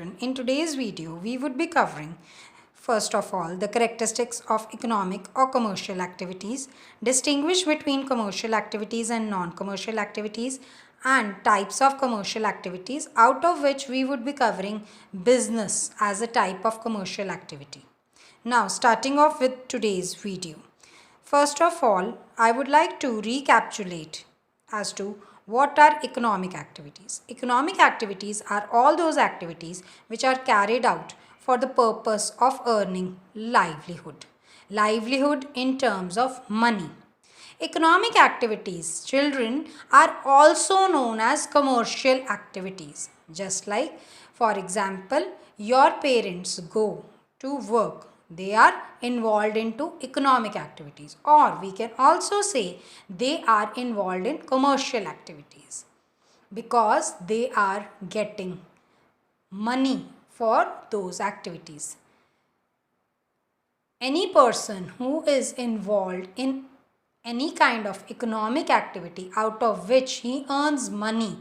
children, in today's video we would be covering first of all the characteristics of economic or commercial activities, distinguish between commercial activities and non-commercial activities, and types of commercial activities, out of which we would be covering business as a type of commercial activity. Now starting off with today's video. First of all, I would like to recapitulate as to what are economic activities. Economic activities are all those activities which are carried out for the purpose of earning livelihood. Livelihood in terms of money. Economic activities, children, are also known as commercial activities. Just like, for example, your parents go to work. They are involved into economic activities, or we can also say they are involved in commercial activities because they are getting money for those activities. Any person who is involved in any kind of economic activity out of which he earns money,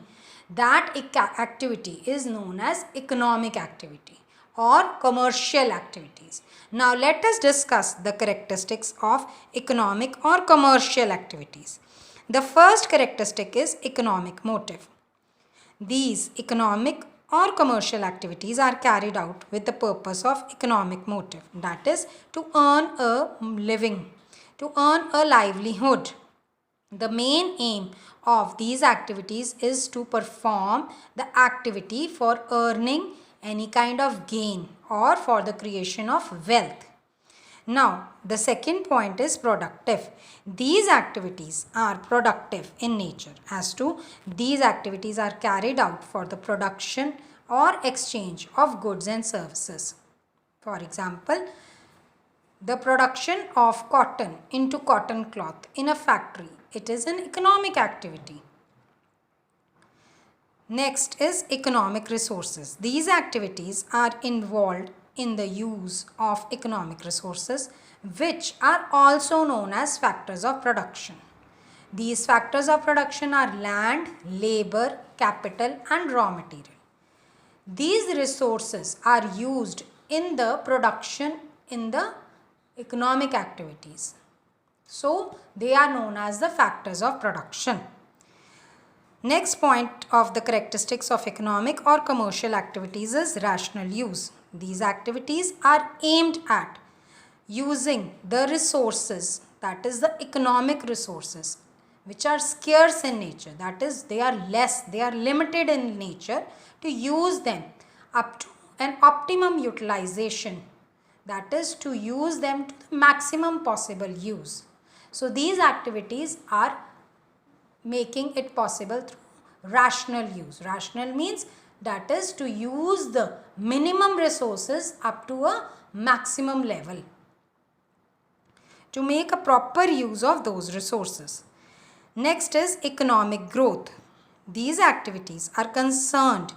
that activity is known as economic activity or commercial activities. Now let us discuss the characteristics of economic or commercial activities. The first characteristic is economic motive. These economic or commercial activities are carried out with the purpose of economic motive, that is to earn a living, to earn a livelihood. The main aim of these activities is to perform the activity for earning any kind of gain or for the creation of wealth. Now, the second point is productive. These activities are productive in nature, as to these activities are carried out for the production or exchange of goods and services. For example, the production of cotton into cotton cloth in a factory, it is an economic activity. Next is economic resources. These activities are involved in the use of economic resources, which are also known as factors of production. These factors of production are land, labor, capital, and raw material. These resources are used in the production in the economic activities. So, they are known as the factors of production. Next point of the characteristics of economic or commercial activities is rational use. These activities are aimed at using the resources, that is the economic resources, which are scarce in nature, that is they are less, they are limited in nature, to use them up to an optimum utilization, that is to use them to the maximum possible use. So these activities are making it possible through rational use. Rational means that is to use the minimum resources up to a maximum level, to make a proper use of those resources. Next is economic growth. These activities are concerned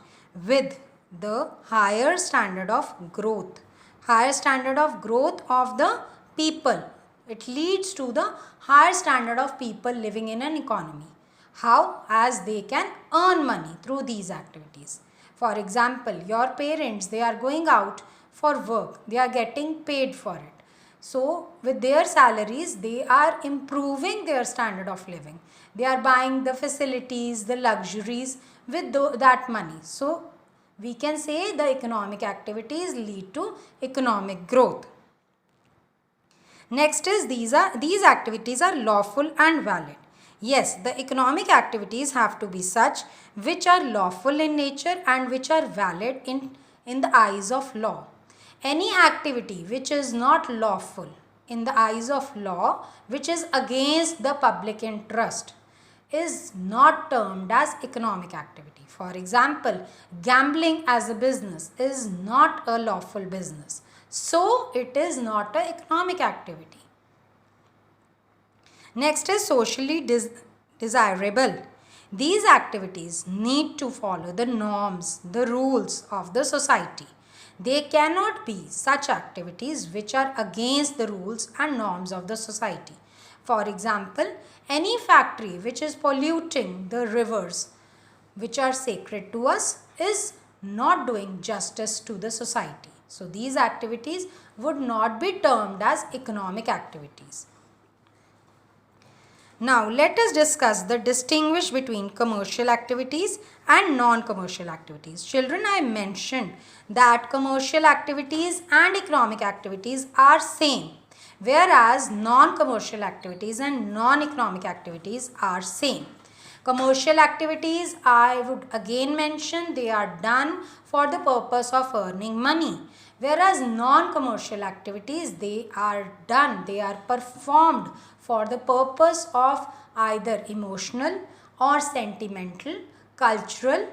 with the higher standard of growth. Higher standard of growth of the people. It leads to the higher standard of people living in an economy. How? As they can earn money through these activities. For example, your parents, they are going out for work. They are getting paid for it. So, with their salaries, they are improving their standard of living. They are buying the facilities, the luxuries with that money. So, we can say the economic activities lead to economic growth. Next is these activities are lawful and valid. Yes, the economic activities have to be such which are lawful in nature and which are valid in the eyes of law. Any activity which is not lawful in the eyes of law, which is against the public interest, is not termed as economic activity. For example, gambling as a business is not a lawful business. So, it is not an economic activity. Next is socially desirable. These activities need to follow the norms, the rules of the society. They cannot be such activities which are against the rules and norms of the society. For example, any factory which is polluting the rivers which are sacred to us is not doing justice to the society. So these activities would not be termed as economic activities. Now let us discuss the distinguish between commercial activities and non-commercial activities. Children, I mentioned that commercial activities and economic activities are same, whereas non-commercial activities and non-economic activities are same. Commercial activities, I would again mention, they are done for the purpose of earning money, whereas non-commercial activities, they are performed for the purpose of either emotional or sentimental, cultural,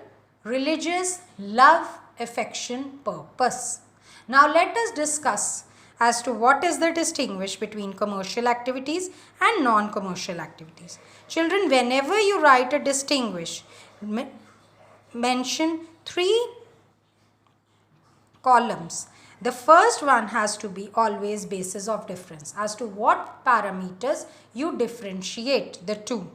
religious, love, affection purpose. Now let us discuss as to what is the distinguish between commercial activities and non-commercial activities. Children, whenever you write a distinguish, mention 3 columns. The first one has to be always basis of difference, as to what parameters you differentiate the two.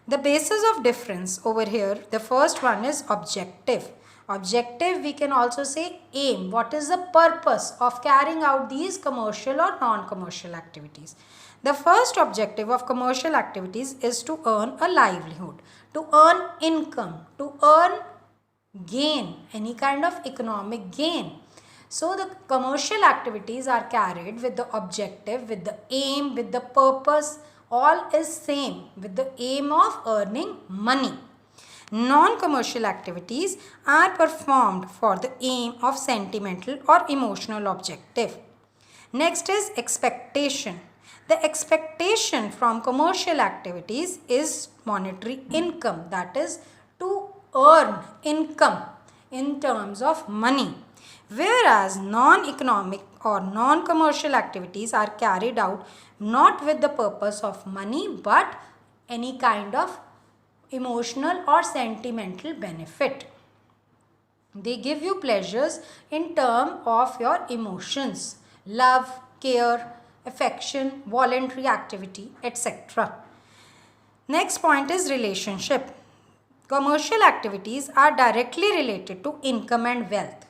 The basis of difference over here, the first one is objective. Objective, we can also say aim. What is the purpose of carrying out these commercial or non-commercial activities? The first objective of commercial activities is to earn a livelihood, to earn income, to earn gain, any kind of economic gain. So the commercial activities are carried with the objective, with the aim, with the purpose, all is same, with the aim of earning money. Non-commercial activities are performed for the aim of sentimental or emotional objective. Next is expectation. The expectation from commercial activities is monetary income, that is to earn income in terms of money. Whereas non-economic or non-commercial activities are carried out not with the purpose of money but any kind of emotional or sentimental benefit. They give you pleasures in terms of your emotions, love, care, affection, voluntary activity, etc. Next point is relationship. Commercial activities are directly related to income and wealth,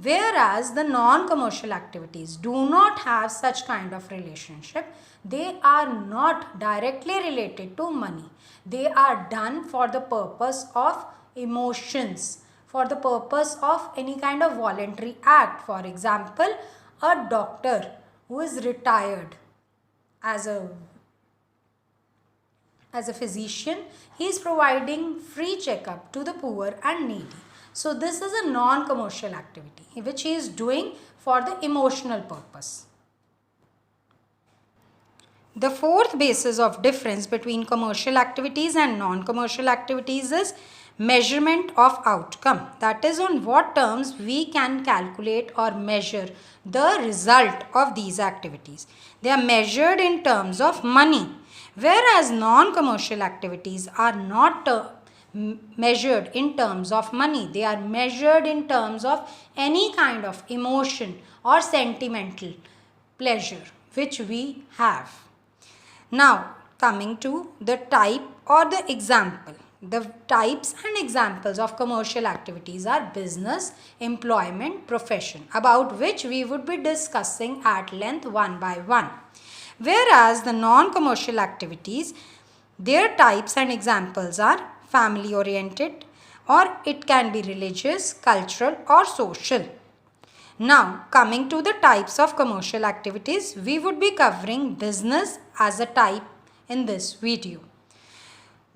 whereas the non-commercial activities do not have such kind of relationship. They are not directly related to money. They are done for the purpose of emotions, for the purpose of any kind of voluntary act. For example, a doctor who is retired as a physician, he is providing free checkup to the poor and needy. So this is a non-commercial activity which he is doing for the emotional purpose. The fourth basis of difference between commercial activities and non-commercial activities is measurement of outcome. That is, on what terms we can calculate or measure the result of these activities. They are measured in terms of money, whereas non-commercial activities are not measured in terms of money. They are measured in terms of any kind of emotion or sentimental pleasure which we have. Now coming to the type or the example. The types and examples of commercial activities are business, employment, profession, about which we would be discussing at length one by one. Whereas the non-commercial activities, their types and examples are family oriented, or it can be religious, cultural or social. Now coming to the types of commercial activities, we would be covering business as a type in this video.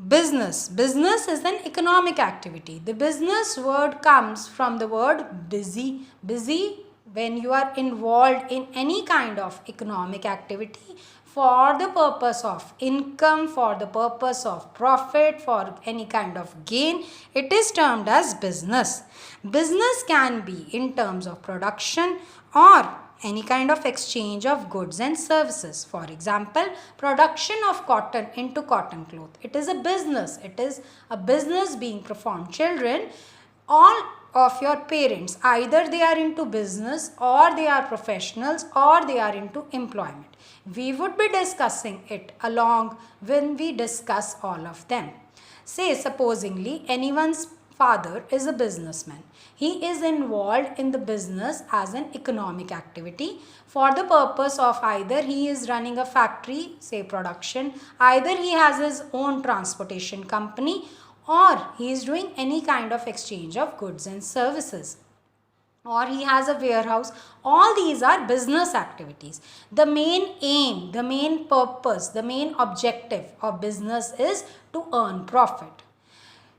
Business. Business is an economic activity. The business word comes from the word busy. Busy when you are involved in any kind of economic activity for the purpose of income, for the purpose of profit, for any kind of gain, it is termed as business. Business can be in terms of production or any kind of exchange of goods and services. For example, production of cotton into cotton cloth. It is a business. It is a business being performed. Children, all of your parents, either they are into business or they are professionals or they are into employment. We would be discussing it along when we discuss all of them. Say supposingly anyone's father is a businessman. He is involved in the business as an economic activity for the purpose of either he is running a factory, say production, either he has his own transportation company, or he is doing any kind of exchange of goods and services, or he has a warehouse. All these are business activities. The main aim, the main purpose, the main objective of business is to earn profit.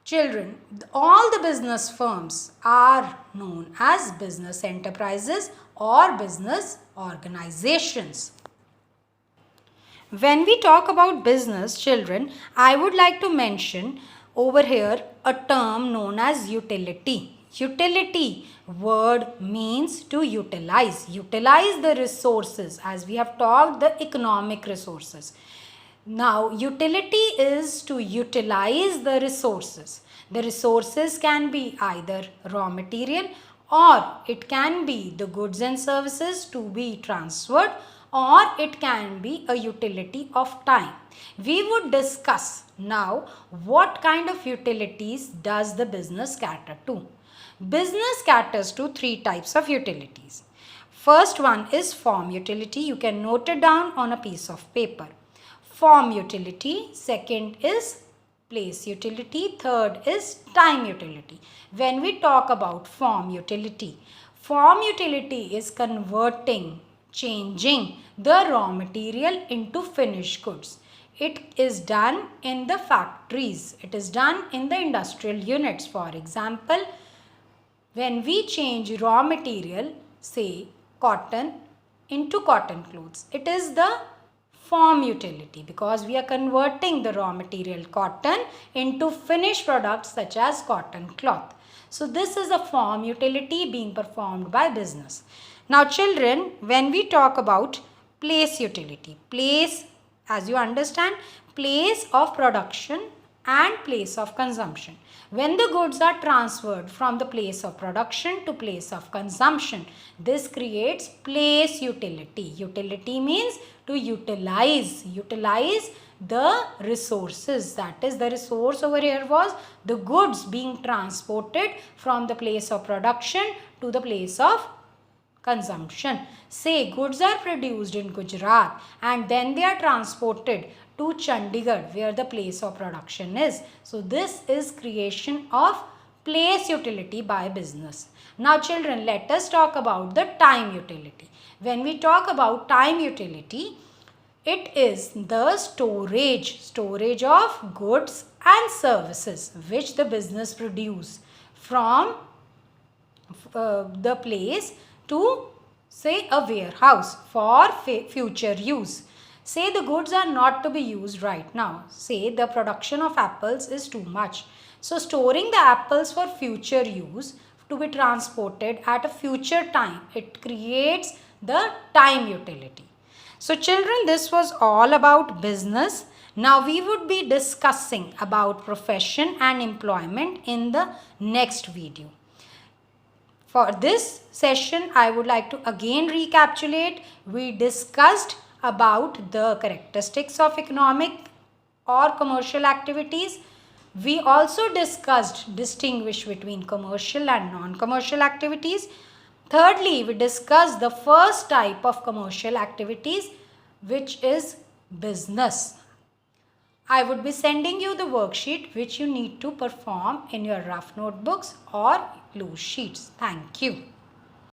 Children, all the business firms are known as business enterprises or business organizations. When we talk about business, children, I would like to mention over here a term known as utility. Utility word means to utilize. Utilize the resources, as we have talked, the economic resources. Now, utility is to utilize the resources. The resources can be either raw material, or it can be the goods and services to be transferred, or it can be a utility of time. We would discuss now what kind of utilities does the business cater to. Business caters to three types of utilities. First one is form utility. You can note it down on a piece of paper. Form utility. Second is place utility. Third is time utility. When we talk about form utility is converting, changing the raw material into finished goods. It is done in the factories. It is done in the industrial units. For example, when we change raw material, say cotton, into cotton clothes, it is the form utility, because we are converting the raw material cotton into finished products such as cotton cloth. So this is a form utility being performed by business. Now children, when we talk about place utility, place, as you understand, place of production and place of consumption. When the goods are transferred from the place of production to place of consumption, this creates place utility. Utility means to utilize the resources. That is, the resource over here was the goods being transported from the place of production to the place of consumption. Say goods are produced in Gujarat and then they are transported to Chandigarh, where the place of production is. So this is creation of place utility by business. Now children, let us talk about the time utility. When we talk about time utility, it is the storage of goods and services which the business produce from the place to, say, a warehouse for future use. Say the goods are not to be used right now. Say the production of apples is too much. So storing the apples for future use to be transported at a future time, it creates the time utility. So children, this was all about business. Now we would be discussing about profession and employment in the next video. For this session, I would like to again recapitulate. We discussed about the characteristics of economic or commercial activities. We also distinguish between commercial and non-commercial activities. Thirdly, we discussed the first type of commercial activities, which is business. I would be sending you the worksheet which you need to perform in your rough notebooks or loose sheets. Thank you.